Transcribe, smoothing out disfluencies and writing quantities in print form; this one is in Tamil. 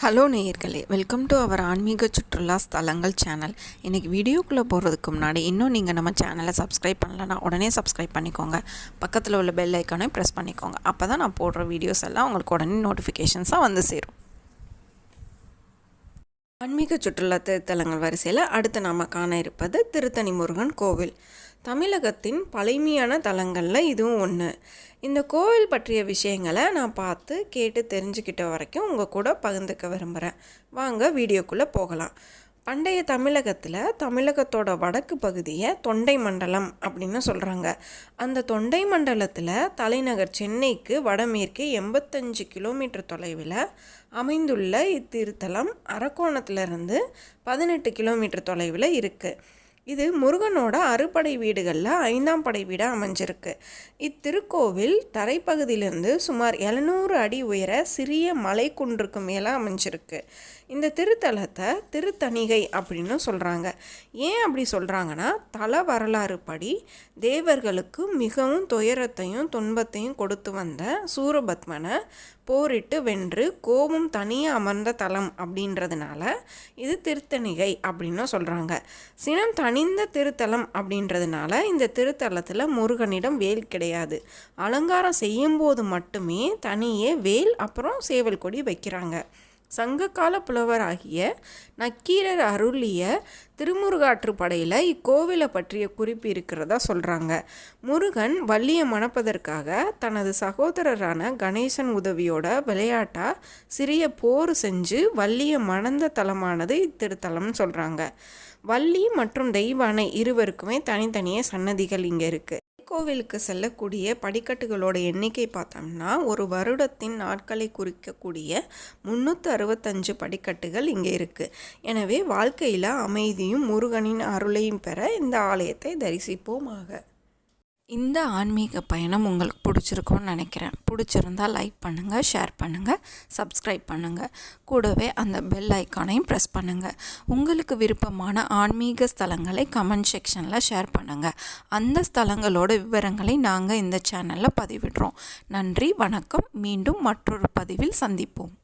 ஹலோ நேயர்களே, வெல்கம் டு அவர் ஆன்மீக சுற்றுலா ஸ்தலங்கள் சேனல். இன்றைக்கி வீடியோக்குள்ளே போகிறதுக்கு முன்னாடி இன்னும் நீங்கள் நம்ம சேனலை சப்ஸ்கிரைப் பண்ணலன்னா உடனே சப்ஸ்கிரைப் பண்ணிக்கோங்க. பக்கத்தில் உள்ள பெல் ஐக்கானை ப்ரெஸ் பண்ணிக்கோங்க. அப்போ தான் நான் போடுற வீடியோஸ் எல்லாம் உங்களுக்கு உடனே நோட்டிஃபிகேஷன்ஸாக வந்து சேரும். ஆன்மீக சுற்றுலா திருத்தலங்கள் வரிசையில் அடுத்து நாம் காண இருப்பது திருத்தணி முருகன் கோவில். தமிழகத்தின் பழமையான தலங்களில் இதுவும் ஒன்று. இந்த கோவில் பற்றிய விஷயங்களை நான் பார்த்து கேட்டு தெரிஞ்சுக்கிட்ட வரைக்கும் உங்கள் கூட பகிர்ந்துக்க விரும்புகிறேன். வாங்க வீடியோக்குள்ளே போகலாம். பண்டைய தமிழகத்தோட வடக்கு பகுதியை தொண்டை மண்டலம் அப்படின்னு சொல்கிறாங்க. அந்த தொண்டை மண்டலத்தில் தலைநகர் சென்னைக்கு வடமேற்கே 85 கிலோமீட்டர் தொலைவில் அமைந்துள்ள இத்திருத்தலம் அரக்கோணத்திலிருந்து 18 கிலோமீட்டர் தொலைவில் இருக்குது. இது முருகனோட அறுபடை வீடுகளில் 5ஆம் படை வீடாக அமைஞ்சிருக்கு. இத்திருக்கோவில் தரைப்பகுதியிலிருந்து சுமார் 700 அடி உயர சிறிய மலை குன்றுக்கு மேலே அமைஞ்சிருக்கு. இந்த திருத்தலத்தை திருத்தணிகை அப்படின்னு சொல்கிறாங்க. ஏன் அப்படி சொல்கிறாங்கன்னா, தல வரலாறு படி தேவர்களுக்கு மிகவும் துயரத்தையும் துன்பத்தையும் கொடுத்து வந்த சூரபத்மனை போரிட்டு வென்று கோபம் தனியாக அமர்ந்த தலம் அப்படின்றதுனால இது திருத்தணிகை அப்படின்னு சொல்கிறாங்க. சினம் தனிந்த திருத்தலம் அப்படின்றதுனால இந்த திருத்தலத்தில் முருகனிடம் வேல் கிடையாது. அலங்காரம் செய்யும்போது மட்டுமே தனியே வேல் அப்புறம் சேவல் கொடி வைக்கிறாங்க. சங்ககால புலவராகிய நக்கீரர் அருளிய திருமுருகாற்றுப்படையில் இக்கோவிலை பற்றிய குறிப்பு இருக்கிறதா சொல்கிறாங்க. முருகன் வள்ளியை மணப்பதற்காக தனது சகோதரரான கணேசன் உதவியோட விளையாட்டாக சிறிய போர் செஞ்சு வள்ளியை மணந்த தலமானது இத்திருத்தலம்னு சொல்கிறாங்க. வள்ளி மற்றும் தெய்வானை இருவருக்குமே தனித்தனியே சன்னதிகள் இங்கே இருக்குது. கோவிலுக்கு செல்லக்கூடிய படிக்கட்டுகளோட எண்ணிக்கை பார்த்தோம்னா ஒரு வருடத்தின் நாட்களை குறிக்கக்கூடிய 365 படிக்கட்டுகள் இங்கே இருக்குது. எனவே வாழ்க்கையில் அமைதியும் முருகனின் அருளையும் பெற இந்த ஆலயத்தை தரிசிப்போமாக. இந்த ஆன்மீக பயணம் உங்களுக்கு பிடிச்சிருக்கும்னு நினைக்கிறேன். பிடிச்சிருந்தால் லைக் பண்ணுங்கள், ஷேர் பண்ணுங்கள், சப்ஸ்கிரைப் பண்ணுங்கள். கூடவே அந்த பெல் ஐக்கானையும் ப்ரெஸ் பண்ணுங்கள். உங்களுக்கு விருப்பமான ஆன்மீக ஸ்தலங்களை கமெண்ட் செக்ஷனில் ஷேர் பண்ணுங்கள். அந்த ஸ்தலங்களோட விவரங்களை நாங்கள் இந்த சேனலில் பதிவிடுறோம். நன்றி, வணக்கம். மீண்டும் மற்றொரு பதிவில் சந்திப்போம்.